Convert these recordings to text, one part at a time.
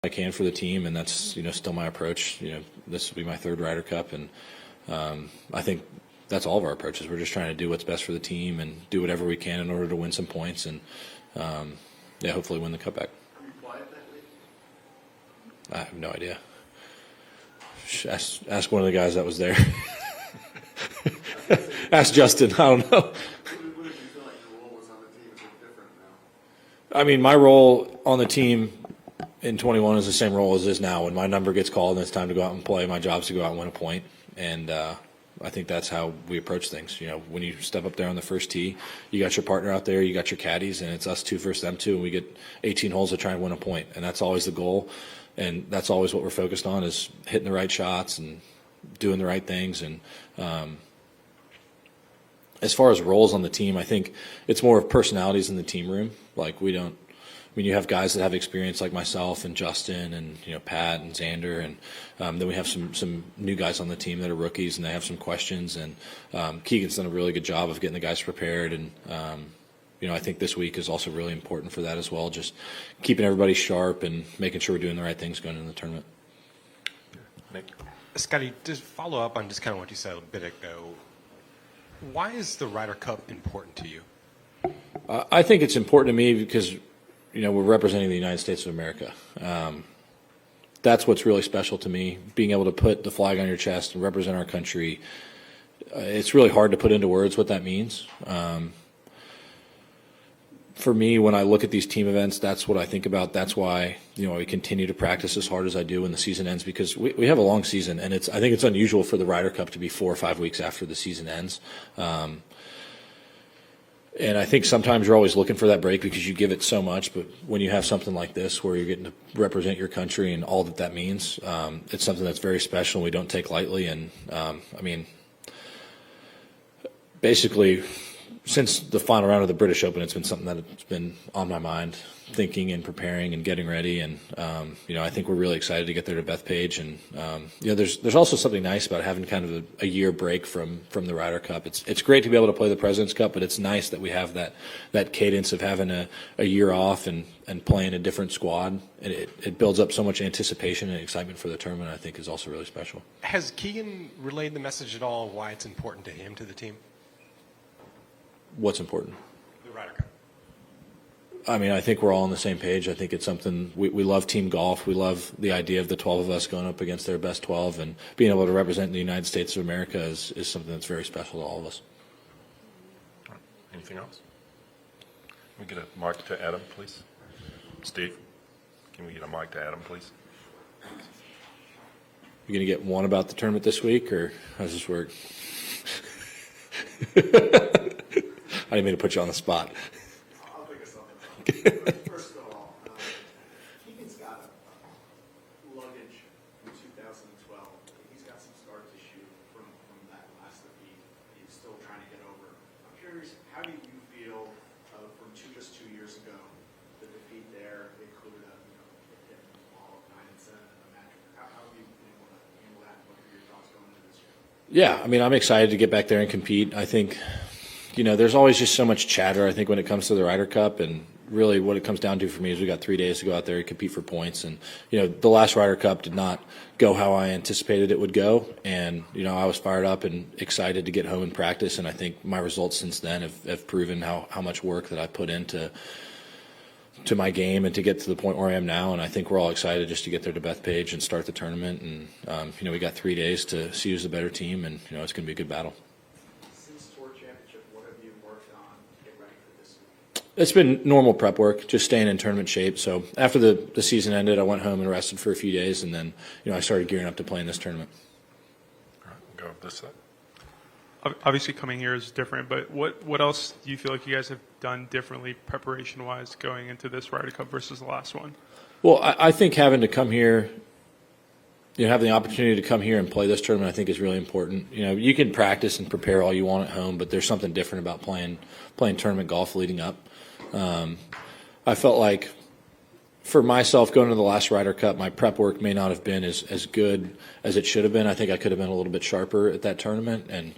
I can for the team, and that's still my approach. This will be my third Ryder Cup, and I think that's all of our approaches. We're just trying to do what's best for the team and do whatever we can in order to win some points and hopefully win the cup back. I have no idea. Ask one of the guys that was there. Ask Justin. I don't know. I mean, my role on the team in 21 is the same role as it is now. When my number gets called and it's time to go out and play, my job is to go out and win a point. And I think that's how we approach things. When you step up there on the first tee, you got your partner out there, you got your caddies, and it's us two versus them two, and we get 18 holes to try and win a point. And that's always the goal, and that's always what we're focused on, is hitting the right shots and doing the right things. And as far as roles on the team, I think it's more of personalities in the team room. Like, you have guys that have experience like myself and Justin and Pat and Xander, and then we have some new guys on the team that are rookies, and they have some questions. And Keegan's done a really good job of getting the guys prepared. And I think this week is also really important for that as well, just keeping everybody sharp and making sure we're doing the right things going into the tournament. Nick. Scottie, just follow up on just kind of what you said a bit ago. Why is the Ryder Cup important to you? I think it's important to me because we're representing the United States of America. That's what's really special to me, being able to put the flag on your chest and represent our country. It's really hard to put into words what that means. For me, when I look at these team events, that's what I think about. That's why we continue to practice as hard as I do when the season ends, because we have a long season, and I think it's unusual for the Ryder Cup to be 4 or 5 weeks after the season ends. And I think sometimes you're always looking for that break because you give it so much. But when you have something like this where you're getting to represent your country and all that means, it's something that's very special and we don't take lightly. And, basically, since the final round of the British Open, it's been something that's been on my mind, thinking and preparing and getting ready. And, I think we're really excited to get there to Bethpage. And, there's also something nice about having kind of a year break from the Ryder Cup. It's great to be able to play the President's Cup, but it's nice that we have that cadence of having a year off and playing a different squad. And it builds up so much anticipation and excitement for the tournament, I think is also really special. Has Keegan relayed the message at all why it's important to him, to the team? What's important? The Ryder Cup. I think we're all on the same page. I think it's something we love. Team golf. We love the idea of the 12 of us going up against their best 12, and being able to represent the United States of America is something that's very special to all of us. Anything else? Can we get a mic to Adam, please? Steve, can we get a mic to Adam, please? You going to get one about the tournament this week, or how does this work? I didn't mean to put you on the spot. I'll think of something. First of all, Keegan's got a luggage from 2012. He's got some scar tissue from that last defeat. He's still trying to get over. I'm curious, how do you feel from just 2 years ago, the defeat there, they included hit all of 9 and 7 in the match. How have you been able to handle that? What are your thoughts going into this year? Yeah, I'm excited to get back there and compete. I think, there's always just so much chatter, I think, when it comes to the Ryder Cup, and really what it comes down to for me is we got 3 days to go out there and compete for points. And, the last Ryder Cup did not go how I anticipated it would go. And, I was fired up and excited to get home and practice. And I think my results since then have proven how much work that I put into my game and to get to the point where I am now. And I think we're all excited just to get there to Bethpage and start the tournament. And, we got 3 days to see who's the better team, and, it's going to be a good battle. Since Tour Championship, what have you worked on to get ready for this week? It's been normal prep work, just staying in tournament shape. So after the season ended, I went home and rested for a few days, and then, I started gearing up to play in this tournament. All right, we'll go with this side. Obviously, coming here is different, but what else do you feel like you guys have done differently preparation-wise going into this Ryder Cup versus the last one? Well, I think having to come here, having the opportunity to come here and play this tournament, I think is really important. You can practice and prepare all you want at home, but there's something different about playing tournament golf leading up. I felt like for myself going to the last Ryder Cup, my prep work may not have been as good as it should have been. I think I could have been a little bit sharper at that tournament, and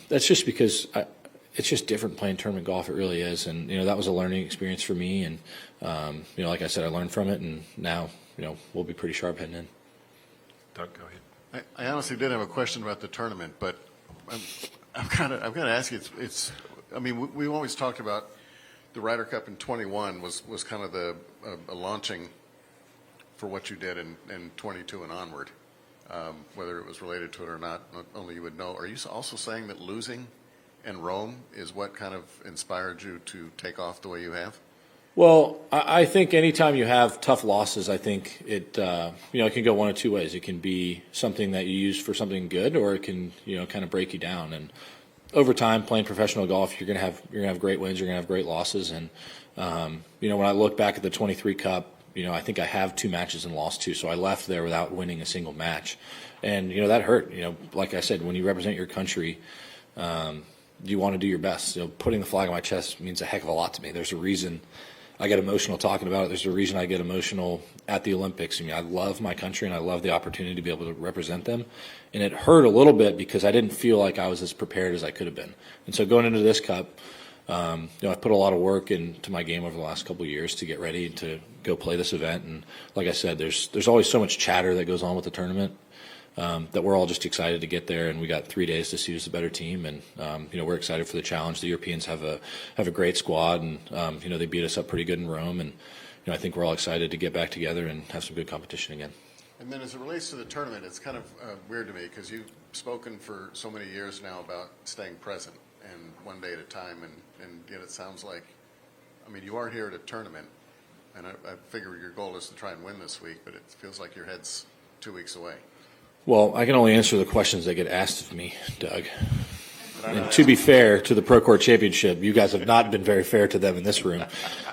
that's just because it's just different playing tournament golf. It really is, and that was a learning experience for me. And like I said, I learned from it, and now we'll be pretty sharp heading in. Doug, go ahead. I honestly did have a question about the tournament, but I've got to ask you. I mean, we've always talked about the Ryder Cup in 21 was kind of a launching for what you did in 22 and onward. Whether it was related to it or not, only you would know. Are you also saying that losing in Rome is what kind of inspired you to take off the way you have? Well, I think anytime you have tough losses, I think it can go one of two ways. It can be something that you use for something good, or it can kind of break you down. And over time, playing professional golf, you're gonna have great wins, you're gonna have great losses. And when I look back at the 23 Cup, I think I have 2 matches and lost 2, so I left there without winning a single match, and that hurt. Like I said, when you represent your country, you want to do your best. Putting the flag on my chest means a heck of a lot to me. There's a reason I get emotional talking about it. There's a reason I get emotional at the Olympics. I mean, I love my country and I love the opportunity to be able to represent them. And it hurt a little bit because I didn't feel like I was as prepared as I could have been. And so going into this Cup, I've put a lot of work into my game over the last couple of years to get ready to go play this event. And like I said, there's always so much chatter that goes on with the tournament. That we're all just excited to get there, and we got 3 days to see who's the better team, and we're excited for the challenge. The Europeans have a great squad, and they beat us up pretty good in Rome, and I think we're all excited to get back together and have some good competition again. And then as it relates to the tournament, it's kind of weird to me because you've spoken for so many years now about staying present and one day at a time, and yet it sounds like, I mean, you are here at a tournament, and I figure your goal is to try and win this week, but it feels like your head's 2 weeks away. Well, I can only answer the questions that get asked of me, Doug. And to be fair to the Procore Championship, you guys have not been very fair to them in this room.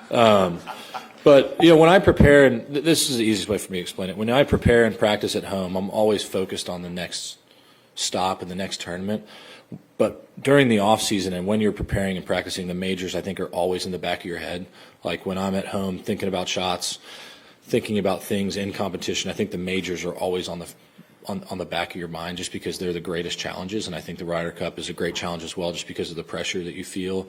But, when I prepare, and this is the easiest way for me to explain it, when I prepare and practice at home, I'm always focused on the next stop and the next tournament. But during the off season and when you're preparing and practicing, the majors, I think, are always in the back of your head. Like when I'm at home thinking about shots, thinking about things in competition, I think the majors are always on the back of your mind just because they're the greatest challenges. And I think the Ryder Cup is a great challenge as well just because of the pressure that you feel,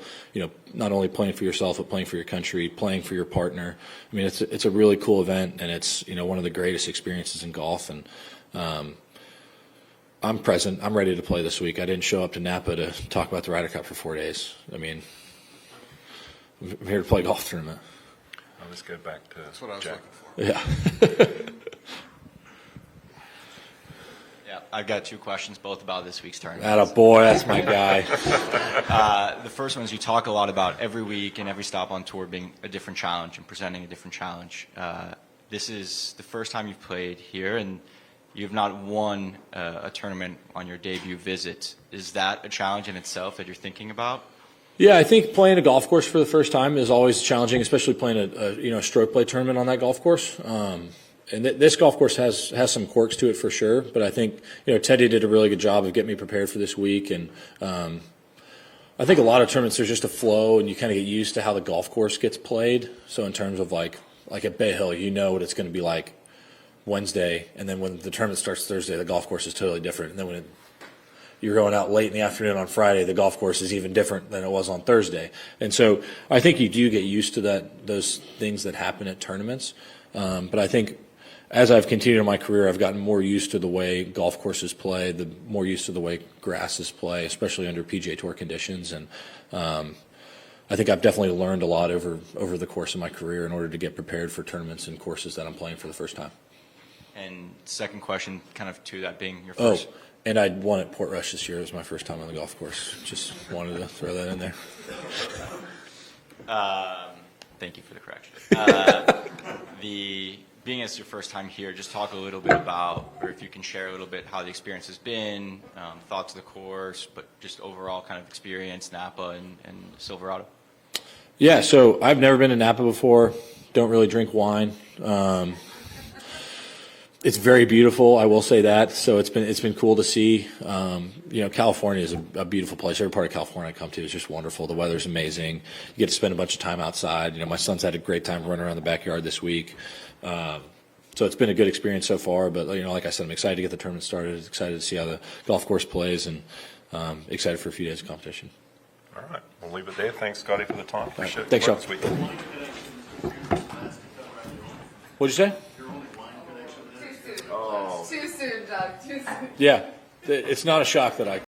not only playing for yourself, but playing for your country, playing for your partner. I mean, it's a really cool event, and it's, one of the greatest experiences in golf. And I'm present. I'm ready to play this week. I didn't show up to Napa to talk about the Ryder Cup for 4 days. I mean, I'm here to play a golf tournament. I'll just go back to That's what I was Jack. looking for. Yeah. Yeah, I've got 2 questions, both about this week's tournament. Attaboy, that's my guy. The first one is you talk a lot about every week and every stop on tour being a different challenge and presenting a different challenge. This is the first time you've played here, and you've not won a tournament on your debut visit. Is that a challenge in itself that you're thinking about? Yeah, I think playing a golf course for the first time is always challenging, especially playing a stroke play tournament on that golf course. And this golf course has some quirks to it for sure, but I think Teddy did a really good job of getting me prepared for this week. And I think a lot of tournaments there's just a flow, and you kind of get used to how the golf course gets played. So in terms of like at Bay Hill, what it's going to be like Wednesday, and then when the tournament starts Thursday, the golf course is totally different. And then when you're going out late in the afternoon on Friday, the golf course is even different than it was on Thursday. And so I think you do get used to those things that happen at tournaments. But I think as I've continued in my career, I've gotten more used to the way golf courses play, more used to the way grasses play, especially under PGA Tour conditions. And I think I've definitely learned a lot over the course of my career in order to get prepared for tournaments and courses that I'm playing for the first time. And second question, kind of to that being your first. Oh, and I won at Portrush this year. It was my first time on the golf course. Just wanted to throw that in there. Thank you for the correction. Being as your first time here, just talk a little bit about, or if you can share a little bit how the experience has been, thoughts of the course, but just overall kind of experience, Napa and Silverado. Yeah, so I've never been to Napa before. Don't really drink wine. It's very beautiful, I will say that. So it's been cool to see. California is a beautiful place. Every part of California I come to is just wonderful. The weather's amazing. You get to spend a bunch of time outside. My son's had a great time running around the backyard this week. So it's been a good experience so far. But like I said, I'm excited to get the tournament started. Excited to see how the golf course plays, and excited for a few days of competition. All right, we'll leave it there. Thanks, Scotty, for the time. Appreciate it. Thanks, Work y'all. this week. What'd you say? You're only one Too soon, Doug. Too soon. Yeah, it's not a shock that I